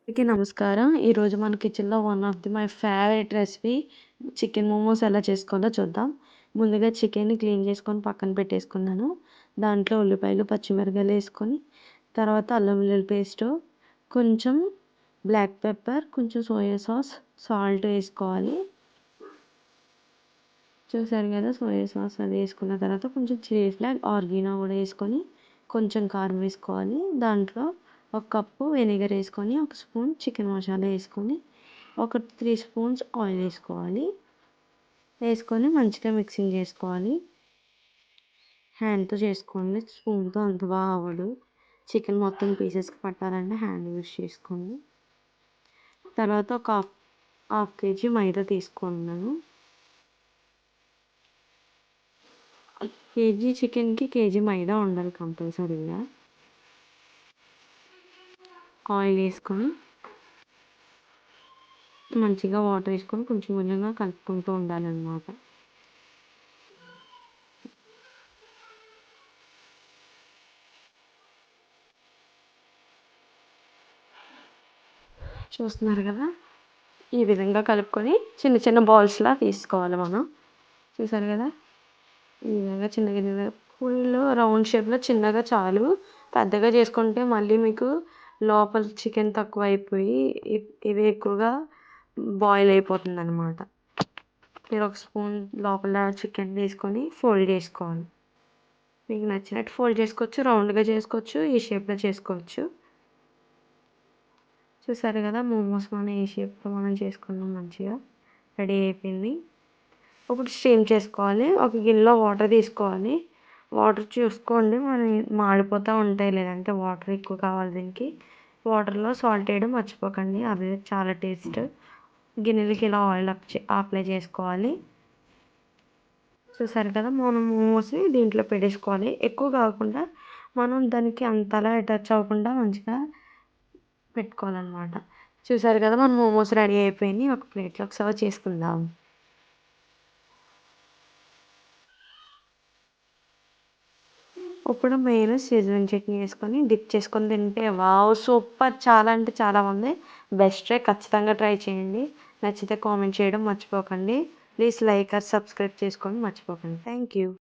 అందరికీ నమస్కారం. ఈరోజు మన కిచెన్‌లో one of my favourite recipe chicken momos ఎలా చేసుకోవాలో చూద్దాం. ముందుగా చికెన్‌ని క్లీన్ చేసుకొని పక్కన పెట్టేసుకున్నాను. దాంట్లో ఉల్లిపాయలు, పచ్చిమిరపకాయలు వేసుకొని, తర్వాత అల్లం వెల్లుల్లి పేస్టు, కొంచెం బ్లాక్ పెప్పర్, కొంచెం సోయా సాస్, సాల్ట్ వేసుకోవాలి. చూసారు కదా! సోయా సాస్ అది వేసుకున్న తర్వాత కొంచెం చిల్లీ ఫ్లేక్స్, ఆరిగానో కూడా వేసుకొని, కొంచెం కారం వేసుకోవాలి. దాంట్లో ఒక కప్పు వెనిగర్ వేసుకొని, ఒక స్పూన్ చికెన్ మసాలా వేసుకొని, ఒక 3 స్పూన్స్ ఆయిల్ వేసుకోవాలి. వేసుకొని మంచిగా మిక్సింగ్ చేసుకోవాలి. హ్యాండ్తో చేసుకోండి, స్పూన్తో అంత బాగా అవ్వదు. చికెన్ మొత్తం పీసెస్కి పట్టాలంటే హ్యాండ్ యూస్ చేసుకోండి. తర్వాత ఒక హాఫ్ కేజీ మైదా తీసుకున్నాను. కేజీ చికెన్కి కేజీ మైదా ఉండాలి కంపల్సరీగా. ఆయిల్ వేసుకొని మంచిగా వాటర్ వేసుకొని కొంచెం కొంచెంగా కలుపుకుంటూ ఉండాలన్నమాట. చూస్తున్నారు కదా! ఈ విధంగా కలుపుకొని చిన్న చిన్న బాల్స్లా తీసుకోవాలి మనం. చూసారు కదా! ఈ విధంగా చిన్నగా ఫుల్ రౌండ్ షేప్లో చిన్నగా చాలు. పెద్దగా చేసుకుంటే మళ్ళీ మీకు లోపల చికెన్ తక్కువ అయిపోయి ఇది ఎక్కువగా బాయిల్ అయిపోతుంది అనమాట. మీరు ఒక స్పూన్ లోపల చికెన్ తీసుకొని ఫోల్డ్ చేసుకోవాలి. మీకు నచ్చినట్టు ఫోల్డ్ చేసుకోవచ్చు, రౌండ్గా చేసుకోవచ్చు, ఈ షేప్లో చేసుకోవచ్చు. చూసారు కదా! మోమోస్ మనం ఈ షేప్లో మనం చేసుకున్నాం, మంచిగా రెడీ అయిపోయింది. ఇప్పుడు స్టీమ్ చేసుకోవాలి. ఒక గిన్నెలో వాటర్ తీసుకోవాలి. వాటర్ చూసుకోండి, మరి మాడిపోతూ ఉంటాయి, లేదంటే వాటర్ ఎక్కువ కావాలి దీనికి. వాటర్లో సాల్ట్ వేయడం మర్చిపోకండి, అదే చాలా టేస్ట్. గిన్నెలకి ఇలా ఆయిల్ అప్లై చేసుకోవాలి. చూసారు కదా! మనం మోమోస్ని దీంట్లో పెట్టేసుకోవాలి. ఎక్కువ కాకుండా మనం దానికి అంతలా అటాచ్ అవ్వకుండా మంచిగా పెట్టుకోవాలన్నమాట. చూసారు కదా! మన మోమోస్ రెడీ అయిపోయినాయి. ఒక ప్లేట్లోకి సర్వ్ చేసుకుందాం. ఇప్పుడు మెయిన్ షెజ్వాన్ చట్నీ వేసుకొని డిప్ చేసుకొని తింటే వావ్ సూపర్! చాలా అంటే చాలా బాగుంది. బెస్ట్ ట్రై, ఖచ్చితంగా ట్రై చేయండి. నచ్చితే కామెంట్ చేయడం మర్చిపోకండి. ప్లీజ్ లైక్ ఆర్ సబ్స్క్రైబ్ చేసుకోండి మర్చిపోకండి. Thank you.